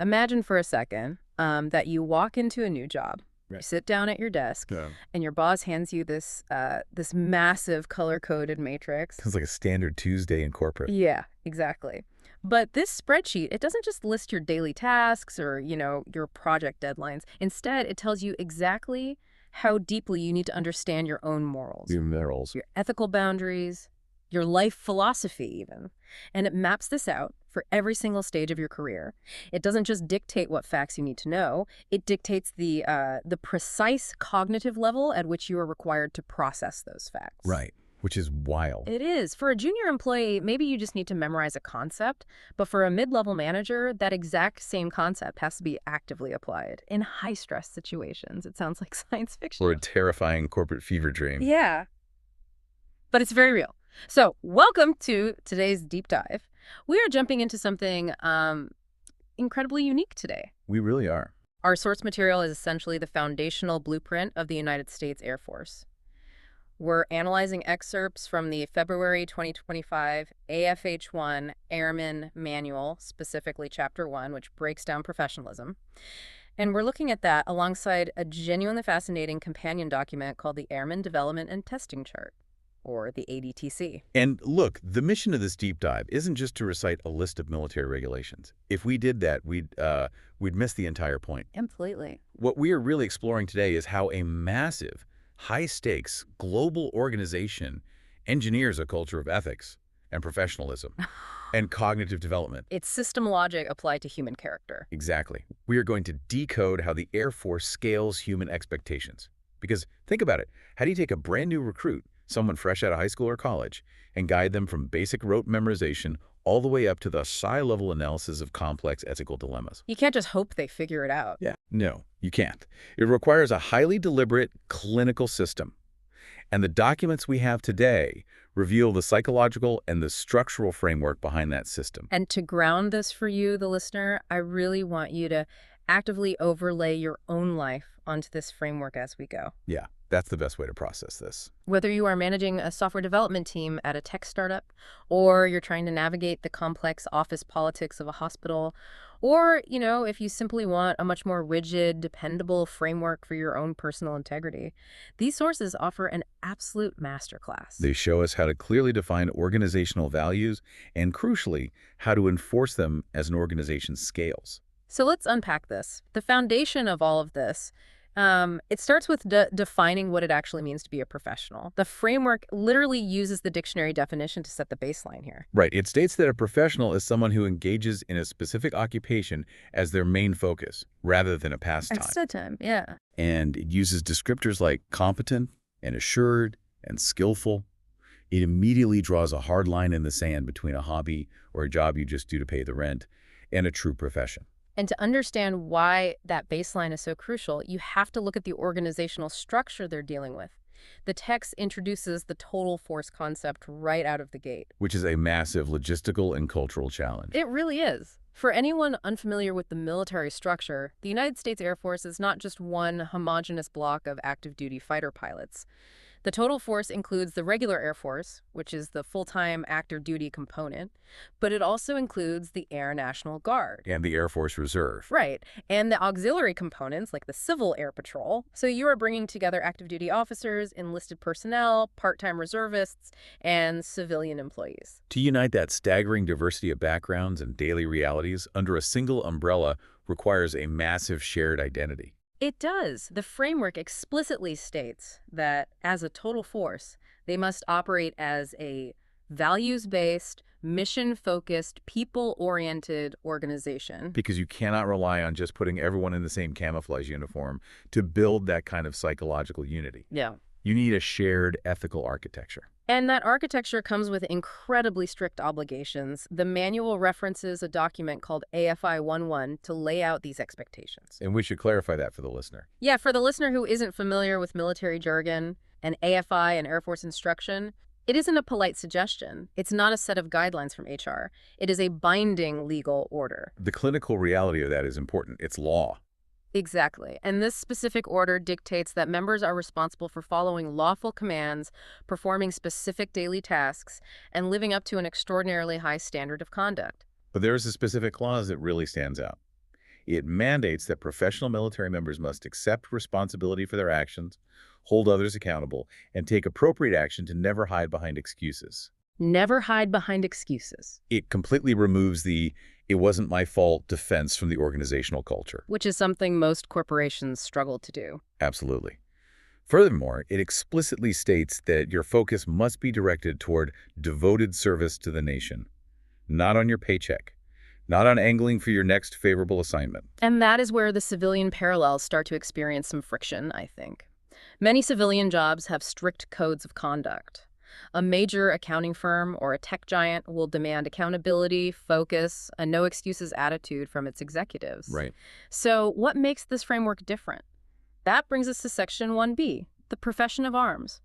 Imagine for a second that you walk into a new job. You Right. sit down at your desk, Yeah. and your boss hands you this massive color-coded matrix. Sounds like a standard Tuesday in corporate. Yeah, exactly. But this spreadsheet, it doesn't just list your daily tasks or, your project deadlines. Instead, it tells you exactly how deeply you need to understand your own morals, Your minerals. your ethical boundaries, your life philosophy even. And it maps this out for every single stage of your career. It doesn't just dictate what facts you need to know. It dictates the precise cognitive level at which you are required to process those facts. Right. Which is wild. It is. For a junior employee, maybe you just need to memorize a concept, but for a mid-level manager, that exact same concept has to be actively applied in high-stress situations. It sounds like science fiction. Or a terrifying corporate fever dream. Yeah. But it's very real. So, welcome to today's deep dive. We are jumping into something incredibly unique today. We really are. Our source material is essentially the foundational blueprint of the United States Air Force. We're analyzing excerpts from the February 2025 AFH1 Airman Manual, specifically Chapter 1, which breaks down professionalism. And we're looking at that alongside a genuinely fascinating companion document called the Airman Development and Testing Chart, or the ADTC. And look, the mission of this deep dive isn't just to recite a list of military regulations. If we did that, we'd miss the entire point. Completely. What we are really exploring today is how a massive, high-stakes global organization engineers a culture of ethics and professionalism and cognitive development. It's system logic applied to human character. Exactly. We are going to decode how the Air Force scales human expectations. Because think about it. How do you take a brand new recruit, someone fresh out of high school or college, and guide them from basic rote memorization all the way up to the psi-level analysis of complex ethical dilemmas? You can't just hope they figure it out. Yeah. No, you can't. It requires a highly deliberate clinical system. And the documents we have today reveal the psychological and the structural framework behind that system. And to ground this for you, the listener, I really want you to actively overlay your own life onto this framework as we go. Yeah, that's the best way to process this. Whether you are managing a software development team at a tech startup, or you're trying to navigate the complex office politics of a hospital, or, if you simply want a much more rigid, dependable framework for your own personal integrity, these sources offer an absolute masterclass. They show us how to clearly define organizational values and, crucially, how to enforce them as an organization scales. So let's unpack this. The foundation of all of this, it starts with defining what it actually means to be a professional. The framework literally uses the dictionary definition to set the baseline here. Right. It states that a professional is someone who engages in a specific occupation as their main focus, rather than a pastime. Instead time, yeah. And it uses descriptors like competent and assured and skillful. It immediately draws a hard line in the sand between a hobby or a job you just do to pay the rent and a true profession. And to understand why that baseline is so crucial, you have to look at the organizational structure they're dealing with. The text introduces the total force concept right out of the gate. Which is a massive logistical and cultural challenge. It really is. For anyone unfamiliar with the military structure, the United States Air Force is not just one homogeneous block of active duty fighter pilots. The total force includes the regular Air Force, which is the full-time active duty component, but it also includes the Air National Guard. And the Air Force Reserve. Right, and the auxiliary components like the Civil Air Patrol. So you are bringing together active duty officers, enlisted personnel, part-time reservists, and civilian employees. To unite that staggering diversity of backgrounds and daily realities under a single umbrella requires a massive shared identity. It does. The framework explicitly states that as a total force, they must operate as a values-based, mission-focused, people-oriented organization. Because you cannot rely on just putting everyone in the same camouflage uniform to build that kind of psychological unity. Yeah. You need a shared ethical architecture. And that architecture comes with incredibly strict obligations. The manual references a document called AFI 11 to lay out these expectations. And we should clarify that for the listener. Yeah, for the listener who isn't familiar with military jargon and AFI and Air Force instruction, it isn't a polite suggestion. It's not a set of guidelines from HR. It is a binding legal order. The clinical reality of that is important. It's law. Exactly. And this specific order dictates that members are responsible for following lawful commands, performing specific daily tasks, and living up to an extraordinarily high standard of conduct. But there is a specific clause that really stands out. It mandates that professional military members must accept responsibility for their actions, hold others accountable, and take appropriate action to never hide behind excuses. Never hide behind excuses, It completely removes the "it wasn't my fault" defense from the organizational culture. which is something most corporations struggle to do. Absolutely. Furthermore, it explicitly states that your focus must be directed toward devoted service to the nation, not on your paycheck, not on angling for your next favorable assignment. And that is where the civilian parallels start to experience some friction, I think. Many civilian jobs have strict codes of conduct. A major accounting firm or a tech giant will demand accountability, focus, a no excuses attitude from its executives. Right. So, what makes this framework different? That brings us to Section 1B, the profession of arms.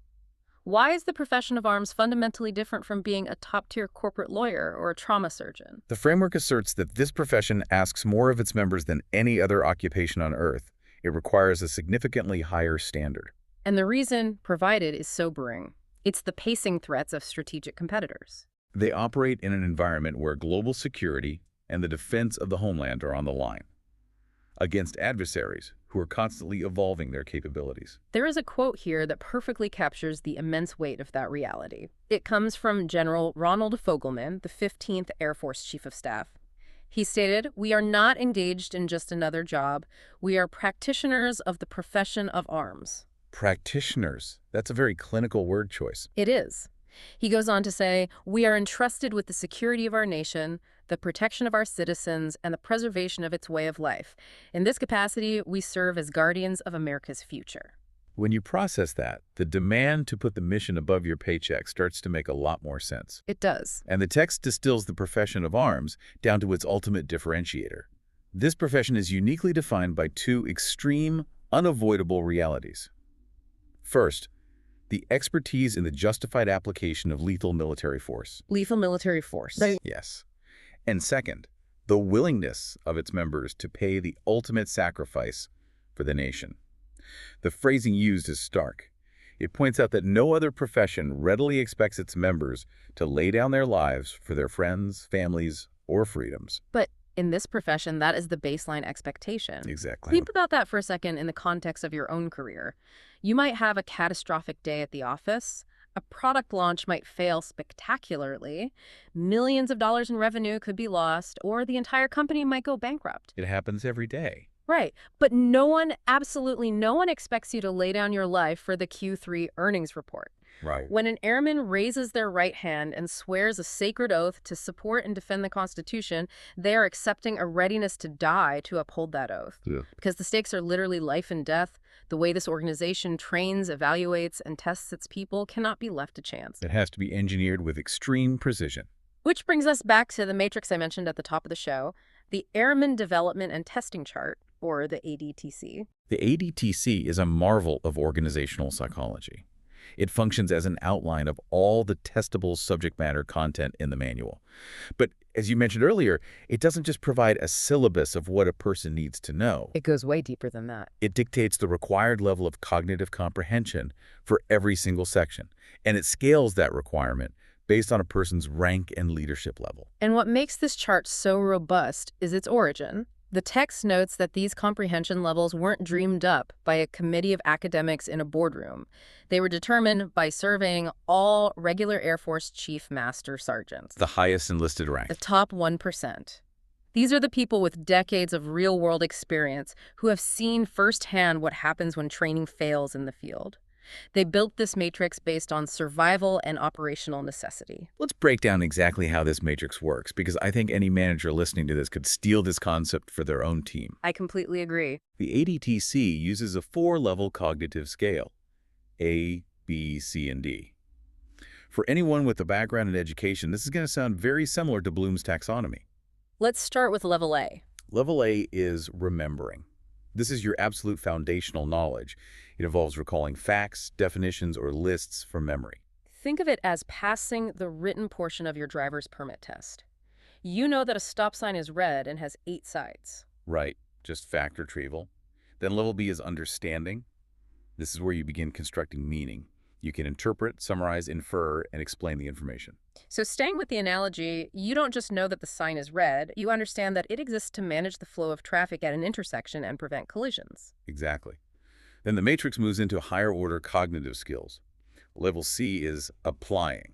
Why is the profession of arms fundamentally different from being a top-tier corporate lawyer or a trauma surgeon? The framework asserts that this profession asks more of its members than any other occupation on Earth. It requires a significantly higher standard. And the reason provided is sobering. It's the pacing threats of strategic competitors. They operate in an environment where global security and the defense of the homeland are on the line, against adversaries who are constantly evolving their capabilities. There is a quote here that perfectly captures the immense weight of that reality. It comes from General Ronald Fogelman, the 15th Air Force Chief of Staff. He stated, "We are not engaged in just another job. We are practitioners of the profession of arms." Practitioners. That's a very clinical word choice. It is. He goes on to say, "We are entrusted with the security of our nation, the protection of our citizens, and the preservation of its way of life. In this capacity, we serve as guardians of America's future." When you process that, the demand to put the mission above your paycheck starts to make a lot more sense. It does. And the text distills the profession of arms down to its ultimate differentiator. This profession is uniquely defined by two extreme, unavoidable realities. First, the expertise in the justified application of lethal military force. Lethal military force. Yes. And second, the willingness of its members to pay the ultimate sacrifice for the nation. The phrasing used is stark. It points out that no other profession readily expects its members to lay down their lives for their friends, families, or freedoms. But in this profession, that is the baseline expectation. Exactly. Think about that for a second in the context of your own career. You might have a catastrophic day at the office. A product launch might fail spectacularly. Millions of dollars in revenue could be lost, or the entire company might go bankrupt. It happens every day. Right. But no one, absolutely no one expects you to lay down your life for the Q3 earnings report. Right. When an airman raises their right hand and swears a sacred oath to support and defend the Constitution, they are accepting a readiness to die to uphold that oath. Yeah. Because the stakes are literally life and death. The way this organization trains, evaluates, and tests its people cannot be left to chance. It has to be engineered with extreme precision. Which brings us back to the matrix I mentioned at the top of the show, the Airman Development and Testing Chart, or the ADTC. The ADTC is a marvel of organizational psychology. It functions as an outline of all the testable subject matter content in the manual. But as you mentioned earlier, it doesn't just provide a syllabus of what a person needs to know. It goes way deeper than that. It dictates the required level of cognitive comprehension for every single section, and it scales that requirement based on a person's rank and leadership level. And what makes this chart so robust is its origin. The text notes that these comprehension levels weren't dreamed up by a committee of academics in a boardroom. They were determined by surveying all regular Air Force Chief Master Sergeants, The highest enlisted rank. the top 1%. These are the people with decades of real-world experience who have seen firsthand what happens when training fails in the field. They built this matrix based on survival and operational necessity. Let's break down exactly how this matrix works, because I think any manager listening to this could steal this concept for their own team. I completely agree. The ADTC uses a 4-level cognitive scale, A, B, C, and D. For anyone with a background in education, this is going to sound very similar to Bloom's taxonomy. Let's start with level A. Level A is remembering. This is your absolute foundational knowledge. It involves recalling facts, definitions, or lists from memory. Think of it as passing the written portion of your driver's permit test. You know that a stop sign is red and has 8 sides. Right, just fact retrieval. Then level B is understanding. This is where you begin constructing meaning. You can interpret, summarize, infer, and explain the information. So staying with the analogy, you don't just know that the sign is red, you understand that it exists to manage the flow of traffic at an intersection and prevent collisions. Exactly. Then the matrix moves into higher-order cognitive skills. Level C is applying.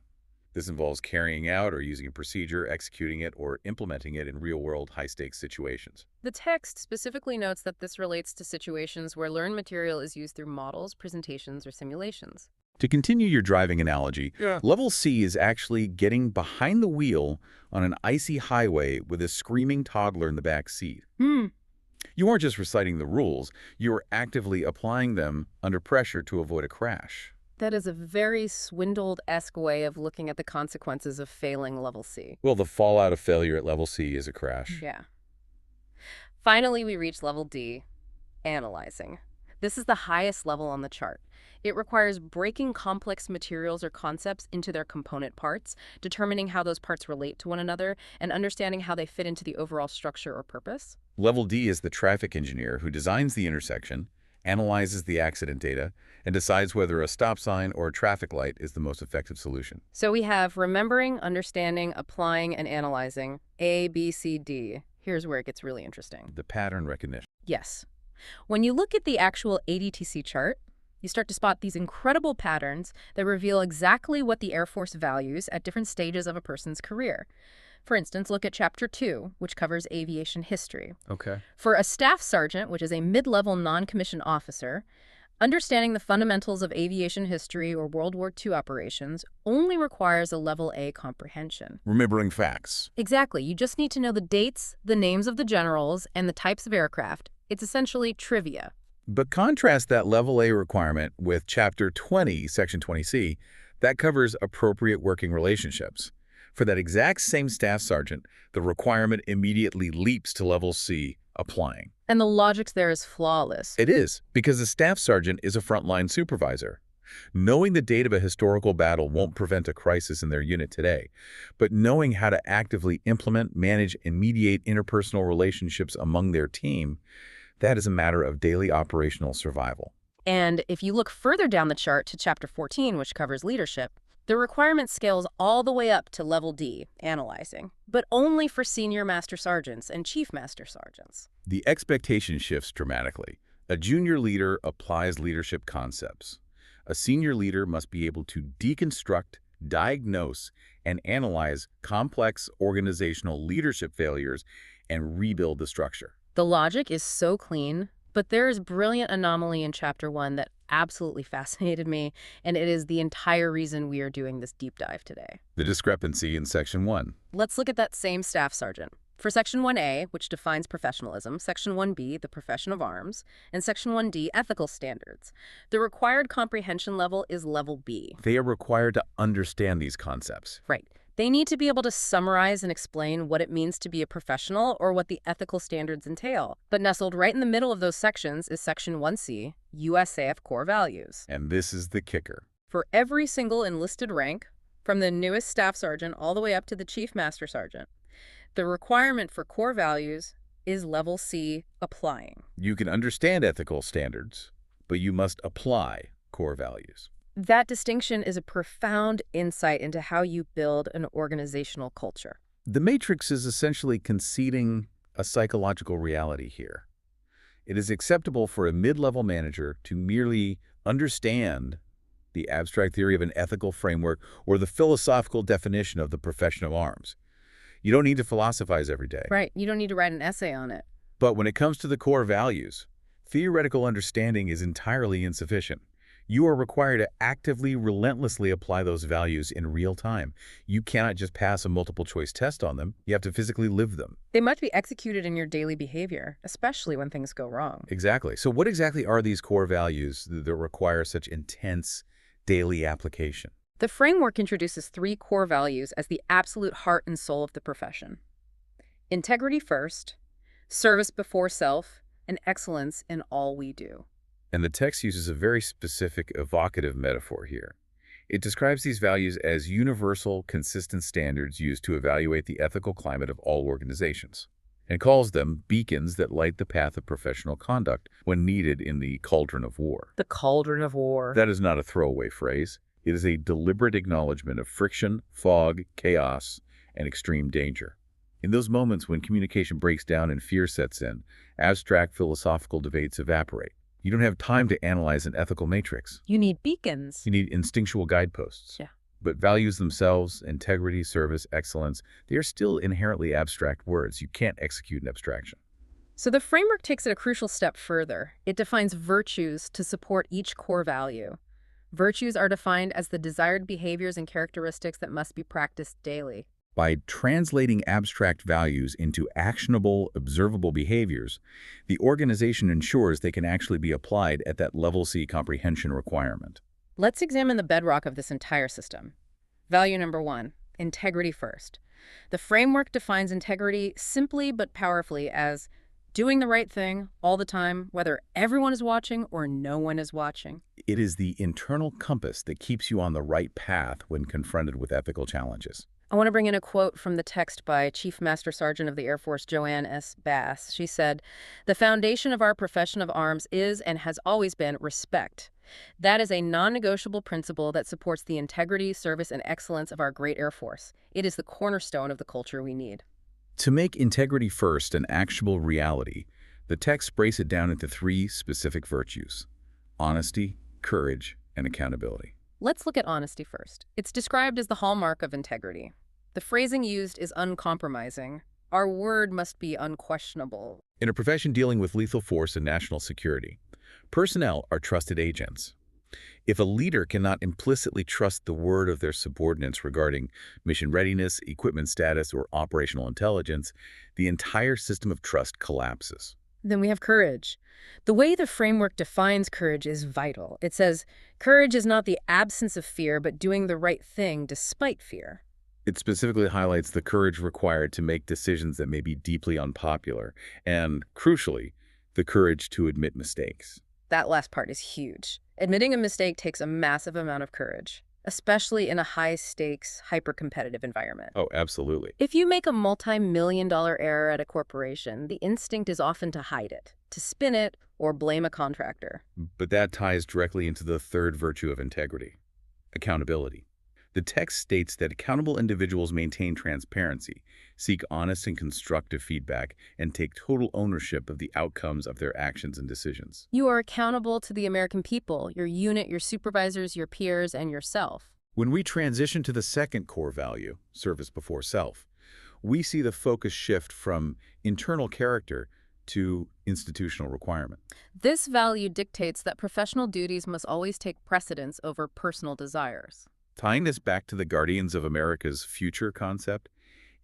This involves carrying out or using a procedure, executing it, or implementing it in real-world high-stakes situations. The text specifically notes that this relates to situations where learned material is used through models, presentations, or simulations. To continue your driving analogy, Yeah. level C is actually getting behind the wheel on an icy highway with a screaming toddler in the back seat. You aren't just reciting the rules, you're actively applying them under pressure to avoid a crash. That is a very Swindled-esque way of looking at the consequences of failing level C. Well, the fallout of failure at level C is a crash. Yeah. Finally, we reach level D, analyzing. This is the highest level on the chart. It requires breaking complex materials or concepts into their component parts, determining how those parts relate to one another, and understanding how they fit into the overall structure or purpose. Level D is the traffic engineer who designs the intersection, analyzes the accident data, and decides whether a stop sign or a traffic light is the most effective solution. So we have remembering, understanding, applying, and analyzing. A, B, C, D. Here's where it gets really interesting. The pattern recognition. Yes. When you look at the actual ADTC chart, you start to spot these incredible patterns that reveal exactly what the Air Force values at different stages of a person's career. For instance, look at Chapter 2, which covers aviation history. Okay. For a staff sergeant, which is a mid-level non-commissioned officer, understanding the fundamentals of aviation history or World War II operations only requires a level A comprehension. Remembering facts. Exactly. You just need to know the dates, the names of the generals, and the types of aircraft. It's essentially trivia. But contrast that level A requirement with Chapter 20, Section 20C, that covers appropriate working relationships. For that exact same staff sergeant, the requirement immediately leaps to level C, applying. And the logic there is flawless. It is, because the staff sergeant is a frontline supervisor. Knowing the date of a historical battle won't prevent a crisis in their unit today, but knowing how to actively implement, manage, and mediate interpersonal relationships among their team, that is a matter of daily operational survival. And if you look further down the chart to Chapter 14, which covers leadership, the requirement scales all the way up to level D, analyzing, but only for senior master sergeants and chief master sergeants. The expectation shifts dramatically. A junior leader applies leadership concepts. A senior leader must be able to deconstruct, diagnose, and analyze complex organizational leadership failures and rebuild the structure. The logic is so clean, but there is a brilliant anomaly in Chapter 1 that absolutely fascinated me, and it is the entire reason we are doing this deep dive today. The discrepancy in Section 1. Let's look at that same staff sergeant. For Section 1A, which defines professionalism, Section 1B, the profession of arms, and Section 1D, ethical standards, the required comprehension level is level B. They are required to understand these concepts. Right. They need to be able to summarize and explain what it means to be a professional or what the ethical standards entail. But nestled right in the middle of those sections is Section 1C, USAF core values. And this is the kicker. For every single enlisted rank, from the newest staff sergeant all the way up to the chief master sergeant, the requirement for core values is level C, applying. You can understand ethical standards, but you must apply core values. That distinction is a profound insight into how you build an organizational culture. The matrix is essentially conceding a psychological reality here. It is acceptable for a mid-level manager to merely understand the abstract theory of an ethical framework or the philosophical definition of the profession of arms. You don't need to philosophize every day. Right. You don't need to write an essay on it. But when it comes to the core values, theoretical understanding is entirely insufficient. You are required to actively, relentlessly apply those values in real time. You cannot just pass a multiple-choice test on them. You have to physically live them. They must be executed in your daily behavior, especially when things go wrong. Exactly. So what exactly are these core values that require such intense daily application? The framework introduces 3 core values as the absolute heart and soul of the profession: integrity first, service before self, and excellence in all we do. And the text uses a very specific, evocative metaphor here. It describes these values as universal, consistent standards used to evaluate the ethical climate of all organizations. and calls them beacons that light the path of professional conduct when needed in the cauldron of war. The cauldron of war. That is not a throwaway phrase. It is a deliberate acknowledgement of friction, fog, chaos, and extreme danger. In those moments when communication breaks down and fear sets in, abstract philosophical debates evaporate. You don't have time to analyze an ethical matrix. You need beacons. You need instinctual guideposts. Yeah. But values themselves, integrity, service, excellence, they are still inherently abstract words. You can't execute an abstraction. So the framework takes it a crucial step further. It defines virtues to support each core value. Virtues are defined as the desired behaviors and characteristics that must be practiced daily. By translating abstract values into actionable, observable behaviors, the organization ensures they can actually be applied at that level C comprehension requirement. Let's examine the bedrock of this entire system. Value number 1, integrity first. The framework defines integrity simply but powerfully as doing the right thing all the time, whether everyone is watching or no one is watching. It is the internal compass that keeps you on the right path when confronted with ethical challenges. I want to bring in a quote from the text by Chief Master Sergeant of the Air Force, Joanne S. Bass. She said, "The foundation of our profession of arms is and has always been respect. That is a non-negotiable principle that supports the integrity, service, and excellence of our great Air Force. It is the cornerstone of the culture we need." To make integrity first an actionable reality, the text breaks it down into 3 specific virtues: honesty, courage, and accountability. Let's look at honesty first. It's described as the hallmark of integrity. The phrasing used is uncompromising. Our word must be unquestionable. In a profession dealing with lethal force and national security, personnel are trusted agents. If a leader cannot implicitly trust the word of their subordinates regarding mission readiness, equipment status, or operational intelligence, the entire system of trust collapses. Then we have courage. The way the framework defines courage is vital. It says, courage is not the absence of fear, but doing the right thing despite fear. It specifically highlights the courage required to make decisions that may be deeply unpopular, and, crucially, the courage to admit mistakes. That last part is huge. Admitting a mistake takes a massive amount of courage, especially in a high-stakes, hyper-competitive environment. Oh, absolutely. If you make a multi-million-dollar error at a corporation, the instinct is often to hide it, to spin it, or blame a contractor. But that ties directly into the 3rd virtue of integrity: accountability. The text states that accountable individuals maintain transparency, seek honest and constructive feedback, and take total ownership of the outcomes of their actions and decisions. You are accountable to the American people, your unit, your supervisors, your peers, and yourself. When we transition to the 2nd core value, service before self, we see the focus shift from internal character to institutional requirement. This value dictates that professional duties must always take precedence over personal desires. Tying this back to the Guardians of America's future concept,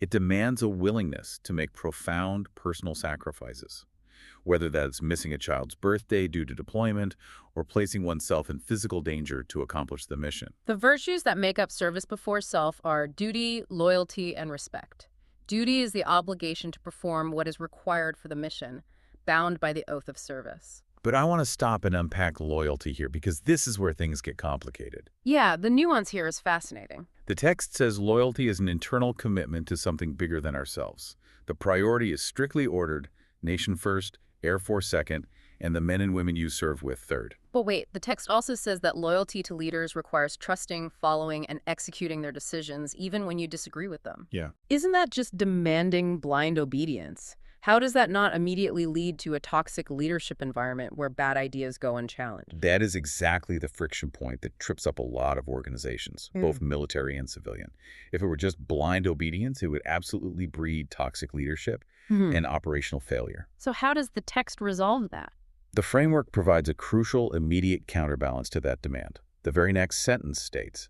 it demands a willingness to make profound personal sacrifices, whether that's missing a child's birthday due to deployment or placing oneself in physical danger to accomplish the mission. The virtues that make up service before self are duty, loyalty, and respect. Duty is the obligation to perform what is required for the mission, bound by the oath of service. But I want to stop and unpack loyalty here because this is where things get complicated. Yeah, the nuance here is fascinating. The text says loyalty is an internal commitment to something bigger than ourselves. The priority is strictly ordered: nation first, Air Force second, and the men and women you serve with third. But wait, the text also says that loyalty to leaders requires trusting, following, and executing their decisions, even when you disagree with them. Yeah. Isn't that just demanding blind obedience? How does that not immediately lead to a toxic leadership environment where bad ideas go unchallenged? That is exactly the friction point that trips up a lot of organizations, both military and civilian. If it were just blind obedience, it would absolutely breed toxic leadership and operational failure. So how does the text resolve that? The framework provides a crucial, immediate counterbalance to that demand. The very next sentence states,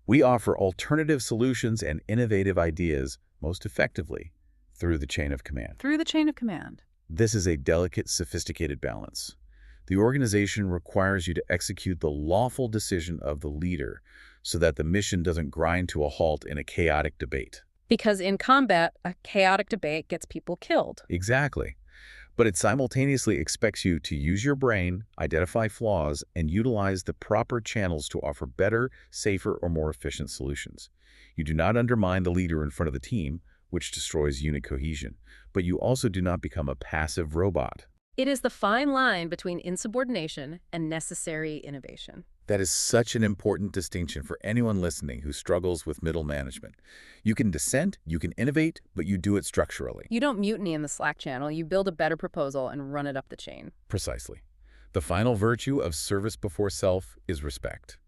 "We offer alternative solutions and innovative ideas most effectively through the chain of command." Through the chain of command. This is a delicate, sophisticated balance. The organization requires you to execute the lawful decision of the leader so that the mission doesn't grind to a halt in a chaotic debate. Because in combat, a chaotic debate gets people killed. Exactly. But it simultaneously expects you to use your brain, identify flaws, and utilize the proper channels to offer better, safer, or more efficient solutions. You do not undermine the leader in front of the team, which destroys unit cohesion, but you also do not become a passive robot. It is the fine line between insubordination and necessary innovation. That is such an important distinction for anyone listening who struggles with middle management. You can dissent, you can innovate, but you do it structurally. You don't mutiny in the Slack channel, you build a better proposal and run it up the chain. Precisely. The final virtue of service before self is respect,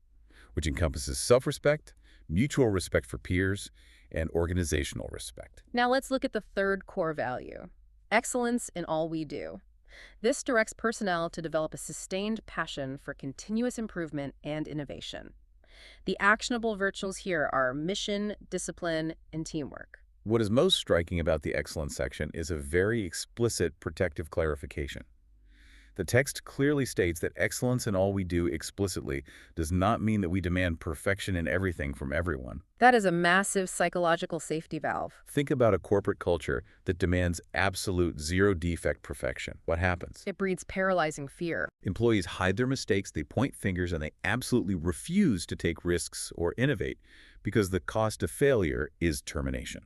which encompasses self-respect, mutual respect for peers, and organizational respect. Now let's look at the third core value, excellence in all we do. This directs personnel to develop a sustained passion for continuous improvement and innovation. The actionable virtues here are mission, discipline, and teamwork. What is most striking about the excellence section is a very explicit protective clarification. The text clearly states that excellence in all we do explicitly does not mean that we demand perfection in everything from everyone. That is a massive psychological safety valve. Think about a corporate culture that demands absolute zero-defect perfection. What happens? It breeds paralyzing fear. Employees hide their mistakes, they point fingers, and they absolutely refuse to take risks or innovate because the cost of failure is termination.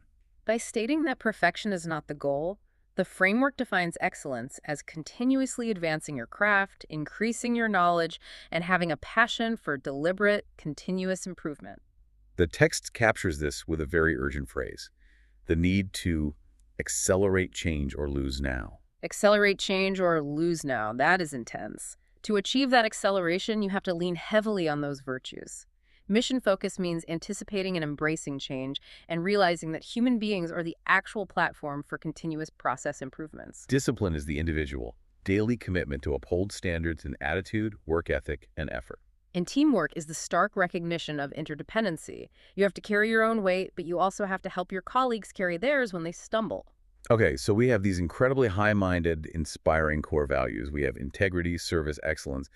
By stating that perfection is not the goal, the framework defines excellence as continuously advancing your craft, increasing your knowledge, and having a passion for deliberate, continuous improvement. The text captures this with a very urgent phrase: the need to accelerate change or lose now. Accelerate change or lose now, that is intense. To achieve that acceleration, you have to lean heavily on those virtues. Mission focus means anticipating and embracing change and realizing that human beings are the actual platform for continuous process improvements. Discipline is the individual, daily commitment to uphold standards in attitude, work ethic, and effort. And teamwork is the stark recognition of interdependency. You have to carry your own weight, but you also have to help your colleagues carry theirs when they stumble. Okay, so we have these incredibly high-minded, inspiring core values. We have integrity, service, excellence.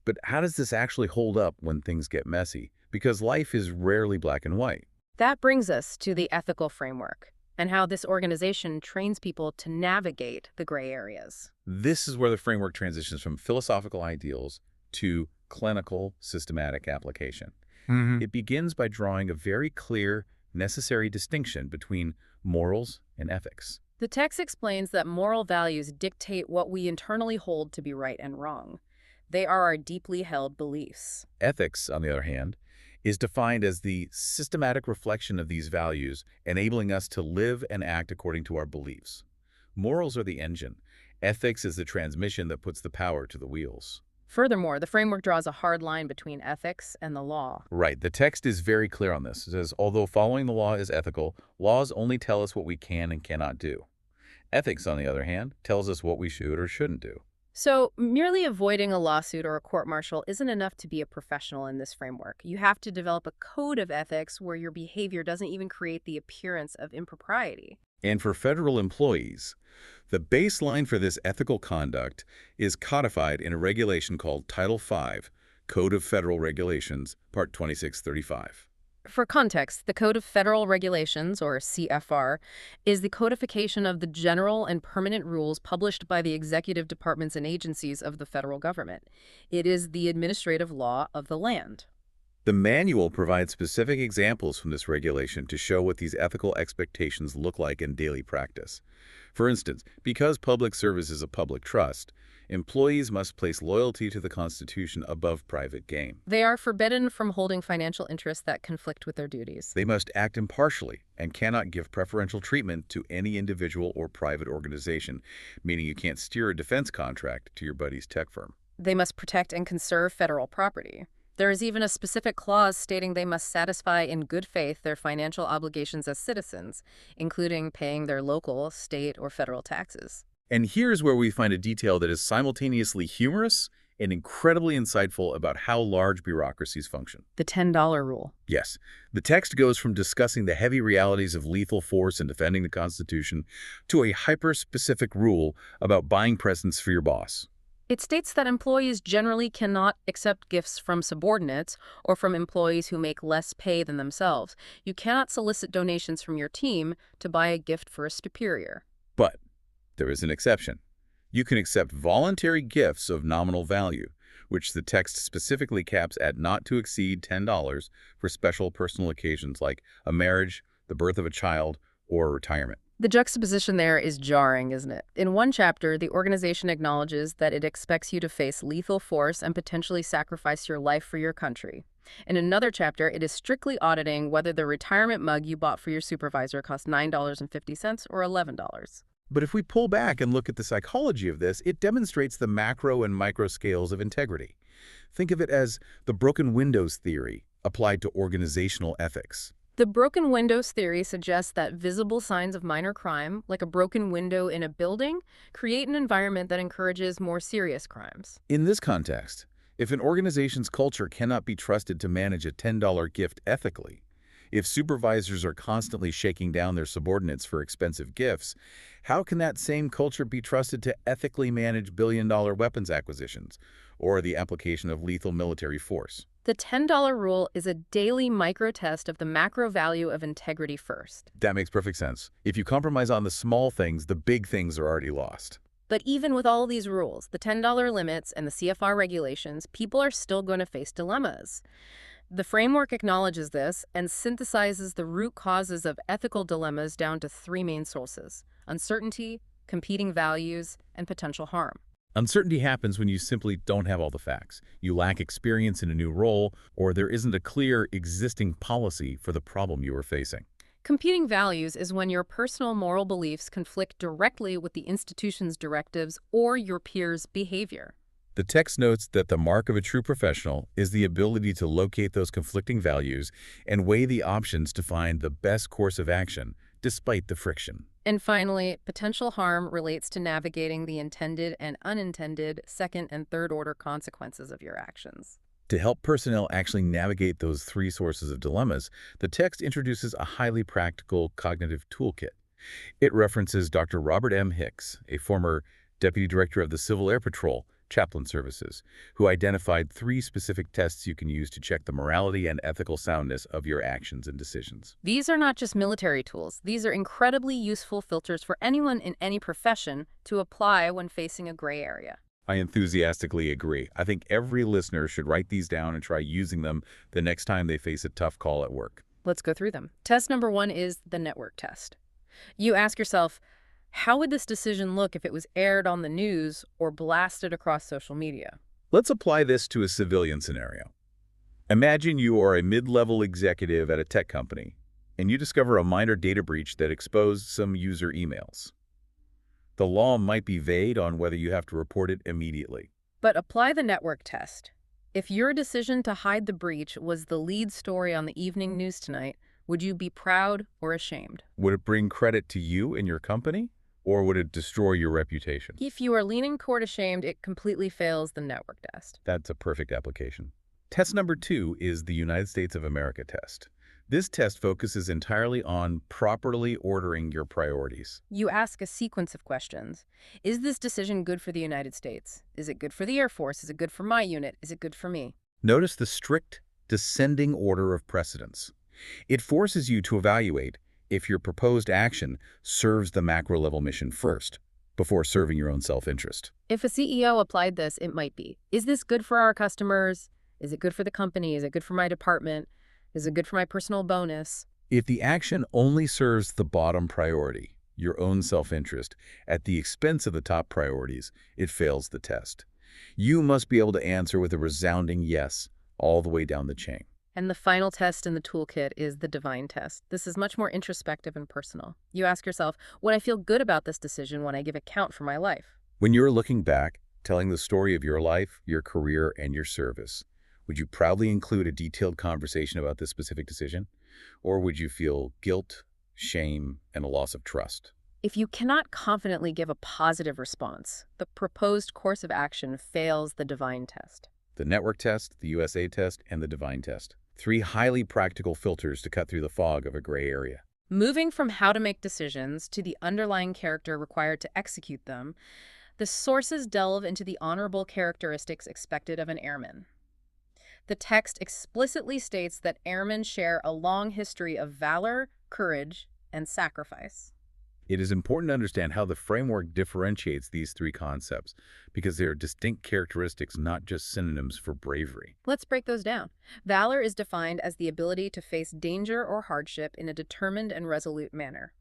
But how does this actually hold up when things get messy? Because life is rarely black and white. That brings us to the ethical framework and how this organization trains people to navigate the gray areas. This is where the framework transitions from philosophical ideals to clinical, systematic application. It begins by drawing a very clear, necessary distinction between morals and ethics. The text explains that moral values dictate what we internally hold to be right and wrong. They are our deeply held beliefs. Ethics, on the other hand, is defined as the systematic reflection of these values, enabling us to live and act according to our beliefs. Morals are the engine. Ethics is the transmission that puts the power to the wheels. Furthermore, the framework draws a hard line between ethics and the law. Right. The text is very clear on this. It says, although following the law is ethical, laws only tell us what we can and cannot do. Ethics, on the other hand, tells us what we should or shouldn't do. So, merely avoiding a lawsuit or a court-martial isn't enough to be a professional in this framework. You have to develop a code of ethics where your behavior doesn't even create the appearance of impropriety. And for federal employees, the baseline for this ethical conduct is codified in a regulation called Title V, Code of Federal Regulations, Part 2635. For context, the Code of Federal Regulations, or CFR, is the codification of the general and permanent rules published by the executive departments and agencies of the federal government. It is the administrative law of the land. The manual provides specific examples from this regulation to show what these ethical expectations look like in daily practice. For instance, because public service is a public trust, employees must place loyalty to the Constitution above private gain. They are forbidden from holding financial interests that conflict with their duties. They must act impartially and cannot give preferential treatment to any individual or private organization, meaning you can't steer a defense contract to your buddy's tech firm. They must protect and conserve federal property. There is even a specific clause stating they must satisfy in good faith their financial obligations as citizens, including paying their local, state, or federal taxes. And here's where we find a detail that is simultaneously humorous and incredibly insightful about how large bureaucracies function. The $10 rule. Yes, the text goes from discussing the heavy realities of lethal force and defending the Constitution to a hyper-specific rule about buying presents for your boss. It states that employees generally cannot accept gifts from subordinates or from employees who make less pay than themselves. You cannot solicit donations from your team to buy a gift for a superior. But there is an exception. You can accept voluntary gifts of nominal value, which the text specifically caps at not to exceed $10 for special personal occasions like a marriage, the birth of a child, or retirement. The juxtaposition there is jarring, isn't it? In one chapter, the organization acknowledges that it expects you to face lethal force and potentially sacrifice your life for your country. In another chapter, it is strictly auditing whether the retirement mug you bought for your supervisor cost $9.50 or $11. But if we pull back and look at the psychology of this, it demonstrates the macro and micro scales of integrity. Think of it as the broken windows theory applied to organizational ethics. The broken windows theory suggests that visible signs of minor crime, like a broken window in a building, create an environment that encourages more serious crimes. In this context, if an organization's culture cannot be trusted to manage a $10 gift ethically, if supervisors are constantly shaking down their subordinates for expensive gifts, how can that same culture be trusted to ethically manage billion-dollar weapons acquisitions or the application of lethal military force? The $10 rule is a daily micro-test of the macro value of integrity first. That makes perfect sense. If you compromise on the small things, the big things are already lost. But even with all these rules, the $10 limits and the CFR regulations, people are still going to face dilemmas. The framework acknowledges this and synthesizes the root causes of ethical dilemmas down to three main sources: uncertainty, competing values, and potential harm. Uncertainty happens when you simply don't have all the facts. You lack experience in a new role, or there isn't a clear existing policy for the problem you are facing. Competing values is when your personal moral beliefs conflict directly with the institution's directives or your peers' behavior. The text notes that the mark of a true professional is the ability to locate those conflicting values and weigh the options to find the best course of action, despite the friction. And finally, potential harm relates to navigating the intended and unintended second and third order consequences of your actions. To help personnel actually navigate those three sources of dilemmas, the text introduces a highly practical cognitive toolkit. It references Dr. Robert M. Hicks, a former Deputy Director of the Civil Air Patrol, Chaplain Services, who identified three specific tests you can use to check the morality and ethical soundness of your actions and decisions. These are not just military tools. These are incredibly useful filters for anyone in any profession to apply when facing a gray area. I enthusiastically agree. I think every listener should write these down and try using them the next time they face a tough call at work. Let's go through them. Test number 1 is the network test. You ask yourself, how would this decision look if it was aired on the news or blasted across social media? Let's apply this to a civilian scenario. Imagine you are a mid-level executive at a tech company, and you discover a minor data breach that exposed some user emails. The law might be vague on whether you have to report it immediately. But apply the network test. If your decision to hide the breach was the lead story on the evening news tonight, would you be proud or ashamed? Would it bring credit to you and your company, or would it destroy your reputation? If you are leaning toward ashamed, it completely fails the network test. That's a perfect application. Test number 2 is the United States of America test. This test focuses entirely on properly ordering your priorities. You ask a sequence of questions. Is this decision good for the United States? Is it good for the Air Force? Is it good for my unit? Is it good for me? Notice the strict descending order of precedence. It forces you to evaluate if your proposed action serves the macro-level mission first, before serving your own self-interest. If a CEO applied this, it might be, is this good for our customers? Is it good for the company? Is it good for my department? Is it good for my personal bonus? If the action only serves the bottom priority, your own self-interest, at the expense of the top priorities, it fails the test. You must be able to answer with a resounding yes all the way down the chain. And the final test in the toolkit is the divine test. This is much more introspective and personal. You ask yourself, would I feel good about this decision when I give account for my life? When you're looking back, telling the story of your life, your career, and your service, would you proudly include a detailed conversation about this specific decision? Or would you feel guilt, shame, and a loss of trust? If you cannot confidently give a positive response, the proposed course of action fails the divine test. The network test, the USA test, and the divine test. 3 highly practical filters to cut through the fog of a gray area. Moving from how to make decisions to the underlying character required to execute them, the sources delve into the honorable characteristics expected of an airman. The text explicitly states that airmen share a long history of valor, courage, and sacrifice. It is important to understand how the framework differentiates these 3 concepts, because they are distinct characteristics, not just synonyms for bravery. Let's break those down. Valor is defined as the ability to face danger or hardship in a determined and resolute manner.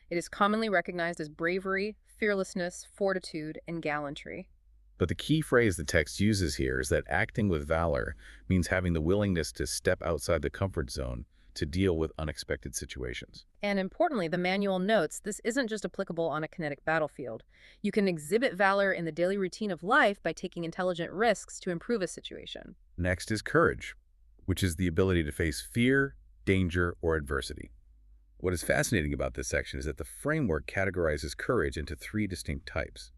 It is commonly recognized as bravery, fearlessness, fortitude, and gallantry. But the key phrase the text uses here is that acting with valor means having the willingness to step outside the comfort zone to deal with unexpected situations. And importantly, the manual notes this isn't just applicable on a kinetic battlefield. You can exhibit valor in the daily routine of life by taking intelligent risks to improve a situation. Next is courage, which is the ability to face fear, danger, or adversity. What is fascinating about this section is that the framework categorizes courage into three distinct types: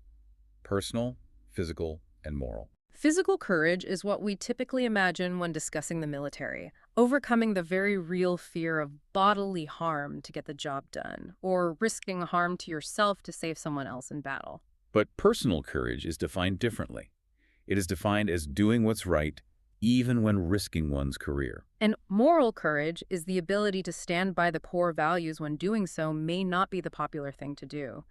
personal, physical, and moral. Physical courage is what we typically imagine when discussing the military, overcoming the very real fear of bodily harm to get the job done, or risking harm to yourself to save someone else in battle. But personal courage is defined differently. It is defined as doing what's right, even when risking one's career. And moral courage is the ability to stand by the core values when doing so may not be the popular thing to do.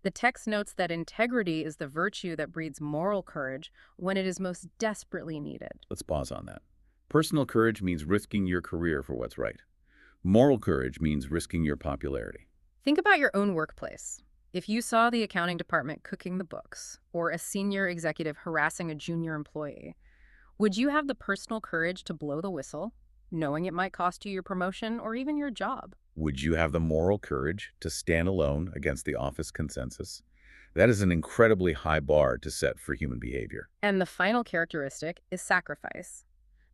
The text notes that integrity is the virtue that breeds moral courage when it is most desperately needed. Let's pause on that. Personal courage means risking your career for what's right. Moral courage means risking your popularity. Think about your own workplace. If you saw the accounting department cooking the books, or a senior executive harassing a junior employee, would you have the personal courage to blow the whistle, knowing it might cost you your promotion or even your job? Would you have the moral courage to stand alone against the office consensus? That is an incredibly high bar to set for human behavior. And the final characteristic is sacrifice.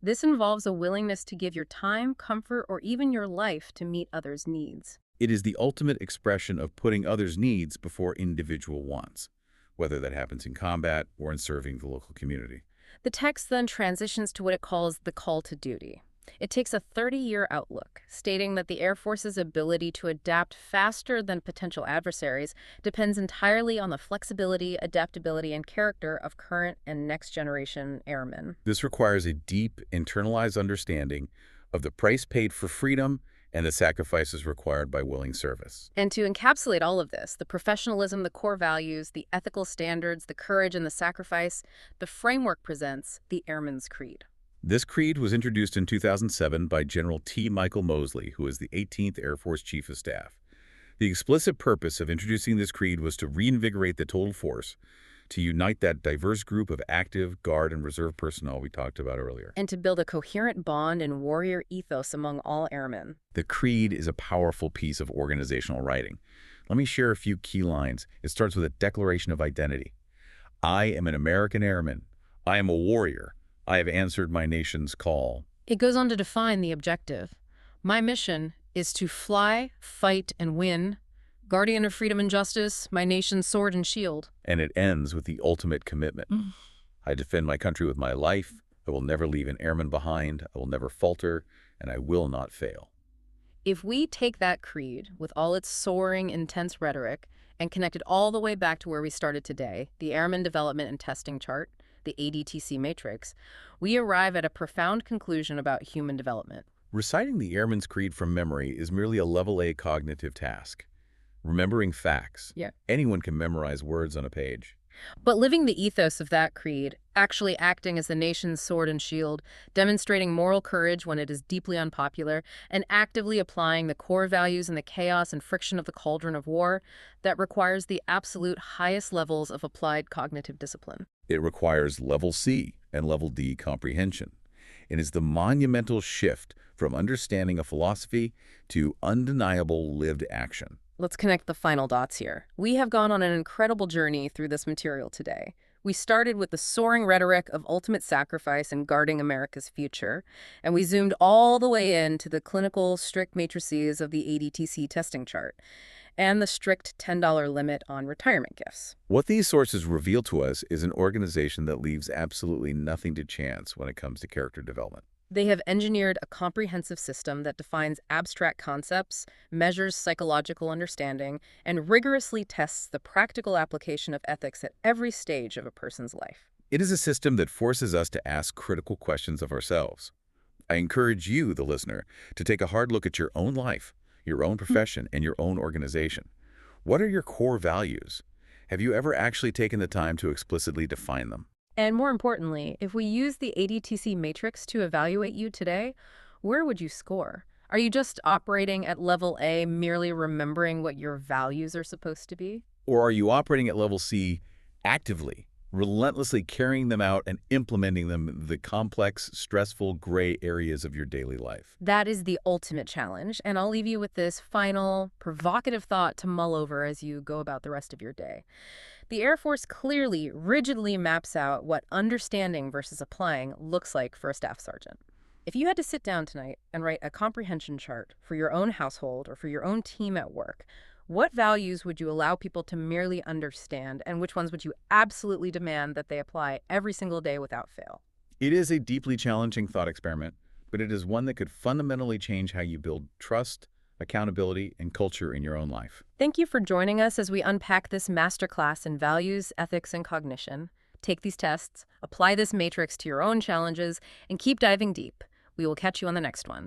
This involves a willingness to give your time, comfort, or even your life to meet others' needs. It is the ultimate expression of putting others' needs before individual wants, whether that happens in combat or in serving the local community. The text then transitions to what it calls the call to duty. It takes a 30-year outlook, stating that the Air Force's ability to adapt faster than potential adversaries depends entirely on the flexibility, adaptability, and character of current and next-generation airmen. This requires a deep, internalized understanding of the price paid for freedom and the sacrifices required by willing service. And to encapsulate all of this, the professionalism, the core values, the ethical standards, the courage, and the sacrifice, the framework presents the Airman's Creed. This creed was introduced in 2007 by General T. Michael Mosley, who is the 18th Air Force Chief of Staff. The explicit purpose of introducing this creed was to reinvigorate the total force, to unite that diverse group of active, guard, and reserve personnel we talked about earlier. And to build a coherent bond and warrior ethos among all airmen. The creed is a powerful piece of organizational writing. Let me share a few key lines. It starts with a declaration of identity. I am an American airman. I am a warrior. I have answered my nation's call. It goes on to define the objective. My mission is to fly, fight, and win, guardian of freedom and justice, my nation's sword and shield. And it ends with the ultimate commitment. I defend my country with my life. I will never leave an airman behind. I will never falter, and I will not fail. If we take that creed, with all its soaring, intense rhetoric, and connect it all the way back to where we started today, the Airman Development and Testing Chart, the ADTC matrix, we arrive at a profound conclusion about human development. Reciting the Airman's Creed from memory is merely a level A cognitive task. Remembering facts. Yeah. Anyone can memorize words on a page. But living the ethos of that creed, actually acting as the nation's sword and shield, demonstrating moral courage when it is deeply unpopular, and actively applying the core values in the chaos and friction of the cauldron of war, that requires the absolute highest levels of applied cognitive discipline. It requires level C and level D comprehension. It is the monumental shift from understanding a philosophy to undeniable lived action. Let's connect the final dots here. We have gone on an incredible journey through this material today. We started with the soaring rhetoric of ultimate sacrifice and guarding America's future, and we zoomed all the way into the clinical, strict matrices of the ADTC testing chart and the strict $10 limit on retirement gifts. What these sources reveal to us is an organization that leaves absolutely nothing to chance when it comes to character development. They have engineered a comprehensive system that defines abstract concepts, measures psychological understanding, and rigorously tests the practical application of ethics at every stage of a person's life. It is a system that forces us to ask critical questions of ourselves. I encourage you, the listener, to take a hard look at your own life, your own profession, and your own organization. What are your core values? Have you ever actually taken the time to explicitly define them? And more importantly, if we use the ADTC matrix to evaluate you today, where would you score? Are you just operating at level A, merely remembering what your values are supposed to be? Or are you operating at level C actively, relentlessly carrying them out and implementing them in the complex, stressful, gray areas of your daily life? That is the ultimate challenge, and I'll leave you with this final, provocative thought to mull over as you go about the rest of your day. The Air Force clearly, rigidly maps out what understanding versus applying looks like for a staff sergeant. If you had to sit down tonight and write a comprehension chart for your own household or for your own team at work, what values would you allow people to merely understand, and which ones would you absolutely demand that they apply every single day without fail? It is a deeply challenging thought experiment, but it is one that could fundamentally change how you build trust, accountability, and culture in your own life. Thank you for joining us as we unpack this masterclass in values, ethics, and cognition. Take these tests, apply this matrix to your own challenges, and keep diving deep. We will catch you on the next one.